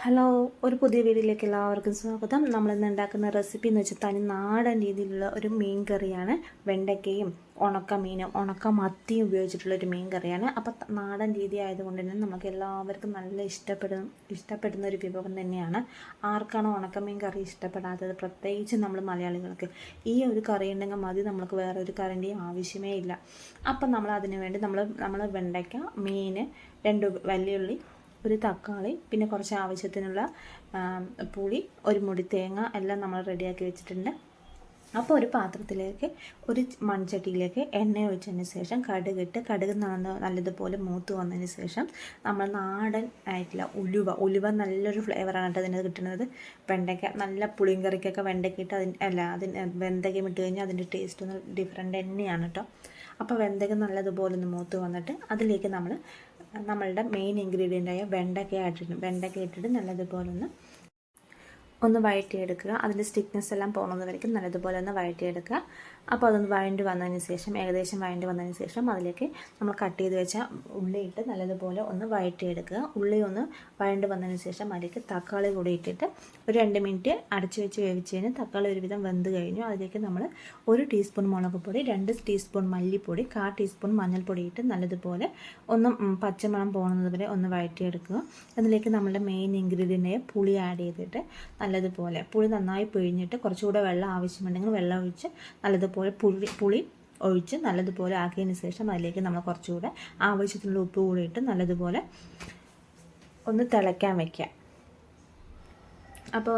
Hello, ഒരു പുതിയ വീഡിയോയിലേക്ക് എല്ലാവർക്കും സ്വാഗതം. നമ്മളിന്ന് ഉണ്ടാക്കുന്ന റെസിപ്പി എന്ന് വെച്ചാൽ തനി നാടൻ രീതിയിലുള്ള ഒരു മീൻ കറിയാണ്. വെണ്ടയ്ക്കയും ഉണക്കമീനും ഉണക്ക മത്തിയും ഉപയോഗിച്ചിട്ടുള്ള ഒരു മീൻ കറിയാണ്. അപ്പോൾ നാടൻ രീതി ആയതുകൊണ്ട് തന്നെ നമുക്ക് എല്ലാവർക്കും നല്ല ഇഷ്ടപ്പെടുന്ന ഒരു വിഭവം തന്നെയാണ്. ആർക്കാണോ ഉണക്കമീൻ കറി ഇഷ്ടപ്പെടാത്തത്, പ്രത്യേകിച്ച് നമ്മൾ മലയാളികൾക്ക് ഈ ഒരു കറി ഉണ്ടെങ്കിൽ മതി, നമുക്ക് വേറെ ഒരു കറിൻ്റെയും ആവശ്യമേ ഇല്ല. അപ്പം നമ്മൾ അതിന് വേണ്ടി നമ്മൾ വെണ്ടയ്ക്ക, മീൻ, 2 വലിയുള്ളി, ഒരു തക്കാളി, പിന്നെ കുറച്ച് ആവശ്യത്തിനുള്ള പുളി, ഒരു മുടി തേങ്ങ എല്ലാം നമ്മൾ റെഡിയാക്കി വെച്ചിട്ടുണ്ട്. അപ്പോൾ ഒരു പാത്രത്തിലേക്ക്, ഒരു മൺചട്ടിയിലേക്ക് എണ്ണ ഒഴിച്ചതിന് ശേഷം കടുക് നല്ലതുപോലെ മൂത്ത് വന്നതിന് ശേഷം നമ്മൾ നാടൻ ആയിട്ടുള്ള ഉലുവ നല്ലൊരു ഫ്ലേവറാണ് കേട്ടോ അതിന് കിട്ടുന്നത്. വെണ്ടയ്ക്ക നല്ല പുളിയും കറിക്കൊക്കെ വെണ്ടയ്ക്ക ഇട്ട് വെണ്ടയ്ക്ക ഇട്ട് കഴിഞ്ഞാൽ അതിൻ്റെ ടേസ്റ്റ് ഒന്ന് ഡിഫറെൻ്റ് തന്നെയാണ് കേട്ടോ. അപ്പോൾ വെണ്ടയ്ക്ക നല്ലതുപോലെ ഒന്ന് മൂത്ത് വന്നിട്ട് അതിലേക്ക് നമ്മളുടെ മെയിൻ ഇൻഗ്രീഡിയൻ്റായ വെണ്ടയ്ക്ക ഇട്ടിട്ട് നല്ലതുപോലെ ഒന്ന് വഴറ്റിയെടുക്കുക. അതിൻ്റെ സ്റ്റിക്നെസ് എല്ലാം പോകുന്നത് വരയ്ക്കും നല്ലതുപോലെ ഒന്ന് വഴറ്റിയെടുക്കുക. അപ്പോൾ അതൊന്ന് വഴണ്ടി വന്നതിന് ശേഷം, ഏകദേശം വഴണ്ടി വന്നതിന് ശേഷം അതിലേക്ക് നമ്മൾ കട്ട് ചെയ്ത് വെച്ച ഉള്ളി ഇട്ട് നല്ലതുപോലെ ഒന്ന് വഴറ്റിയെടുക്കുക. ഉള്ളി ഒന്ന് വഴണ്ടി വന്നതിന് ശേഷം അതിലേക്ക് തക്കാളി കൂടി ഇട്ടിട്ട് ഒരു 2 മിനിറ്റ് അടച്ച് വെച്ച് വേവിച്ചതിന് തക്കാളി ഒരുവിധം വെന്ത് കഴിഞ്ഞു. അതിലേക്ക് നമ്മൾ 1 ടീസ്പൂൺ മുളക് പൊടി, 2 ടീസ്പൂൺ മല്ലിപ്പൊടി, 1/4 ടീസ്പൂൺ മഞ്ഞൾപ്പൊടി ഇട്ട് നല്ലതുപോലെ ഒന്ന് പച്ചമണം പോകുന്നത് വരെ ഒന്ന് വഴറ്റിയെടുക്കുക. അതിലേക്ക് നമ്മളുടെ മെയിൻ ഇൻഗ്രീഡിയൻ്റായ പുളി ആഡ് ചെയ്തിട്ട് നല്ലതുപോലെ പുളി നന്നായി പിഴിഞ്ഞിട്ട് കുറച്ചുകൂടെ വെള്ളം ആവശ്യമുണ്ടെങ്കിൽ വെള്ളം ഒഴിച്ച് നല്ലതുപോലെ പുളി ഒഴിച്ച് നല്ലതുപോലെ ആക്കിയതിന് ശേഷം അതിലേക്ക് നമ്മൾ കുറച്ചുകൂടെ ആവശ്യത്തിനുള്ള ഉപ്പ് കൂടി ഇട്ട് നല്ലതുപോലെ ഒന്ന് തിളയ്ക്കാൻ വയ്ക്കുക. അപ്പോൾ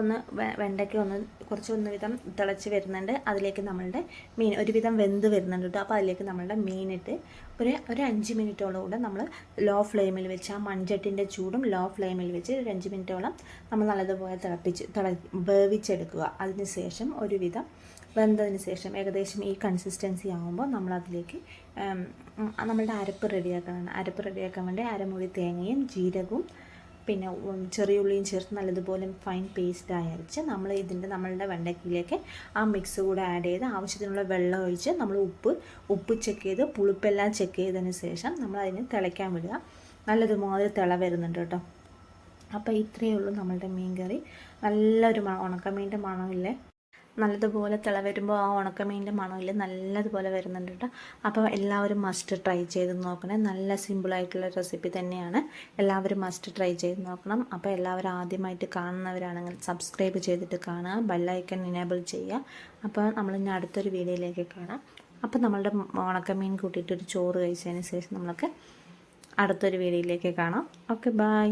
വെണ്ടയ്ക്ക കുറച്ചൊന്ന് വിധം തിളച്ച് വരുന്നുണ്ട്. അതിലേക്ക് നമ്മളുടെ മീൻ ഒരുവിധം വെന്ത് വരുന്നുണ്ട് കേട്ടോ. അപ്പോൾ അതിലേക്ക് നമ്മളുടെ മീനിട്ട് ഒരു 5 മിനിറ്റോളം കൂടെ നമ്മൾ ലോ ഫ്ലെയിമിൽ വെച്ച്, ആ മൺചട്ടിൻ്റെ ചൂടും ലോ ഫ്ലെയിമിൽ വെച്ച് ഒരു 5 മിനിറ്റോളം നമ്മൾ നല്ലതുപോലെ വേവിച്ചെടുക്കുക. അതിന് ശേഷം ഒരുവിധം വെന്തതിന് ശേഷം ഏകദേശം ഈ കൺസിസ്റ്റൻസി ആകുമ്പോൾ നമ്മളതിലേക്ക് നമ്മളുടെ അരപ്പ് റെഡിയാക്കാൻ വേണ്ടി അരമുറി തേങ്ങയും ജീരകവും പിന്നെ ചെറിയ ഉള്ളിയും ചേർത്ത് നല്ലതുപോലെ ഫൈൻ പേസ്റ്റായി അരച്ച് നമ്മളുടെ വെണ്ടയ്ക്കയിലേക്ക് ആ മിക്സ് കൂടെ ആഡ് ചെയ്ത് ആവശ്യത്തിനുള്ള വെള്ളം ഒഴിച്ച് നമ്മൾ ഉപ്പ് ചെക്ക് ചെയ്ത് പുളിപ്പെല്ലാം ചെക്ക് ചെയ്തതിന് ശേഷം നമ്മൾ അതിന് തിളയ്ക്കാൻ വിടുക. നല്ലതുപോലെ തിള വരുന്നുണ്ട് കേട്ടോ. അപ്പോൾ ഇത്രയേ ഉള്ളൂ നമ്മളുടെ മീൻ കറി. നല്ലൊരു ഉണക്കമീൻ്റെ മണമില്ലേ, നല്ലതുപോലെ തിള വരുമ്പോൾ ആ ഉണക്കമീൻ്റെ മണമില്ല നല്ലതുപോലെ വരുന്നുണ്ട് കേട്ടോ. അപ്പോൾ എല്ലാവരും മസ്റ്റ് ട്രൈ ചെയ്ത് നോക്കണേ. നല്ല സിമ്പിളായിട്ടുള്ള റെസിപ്പി തന്നെയാണ്. എല്ലാവരും മസ്റ്റ് ട്രൈ ചെയ്ത് നോക്കണം. അപ്പോൾ എല്ലാവരും ആദ്യമായിട്ട് കാണുന്നവരാണെങ്കിൽ സബ്സ്ക്രൈബ് ചെയ്തിട്ട് കാണുക, ബെല്ലൈക്കൺ ഇനേബിൾ ചെയ്യുക. അപ്പോൾ നമ്മളിനി അടുത്തൊരു വീഡിയോയിലേക്ക് കാണാം. അപ്പോൾ നമ്മളുടെ ഉണക്കമീൻ കൂട്ടിയിട്ടൊരു ചോറ് കഴിച്ചതിന് ശേഷം നമ്മൾക്ക് അടുത്തൊരു വീഡിയോയിലേക്ക് കാണാം. Okay, by.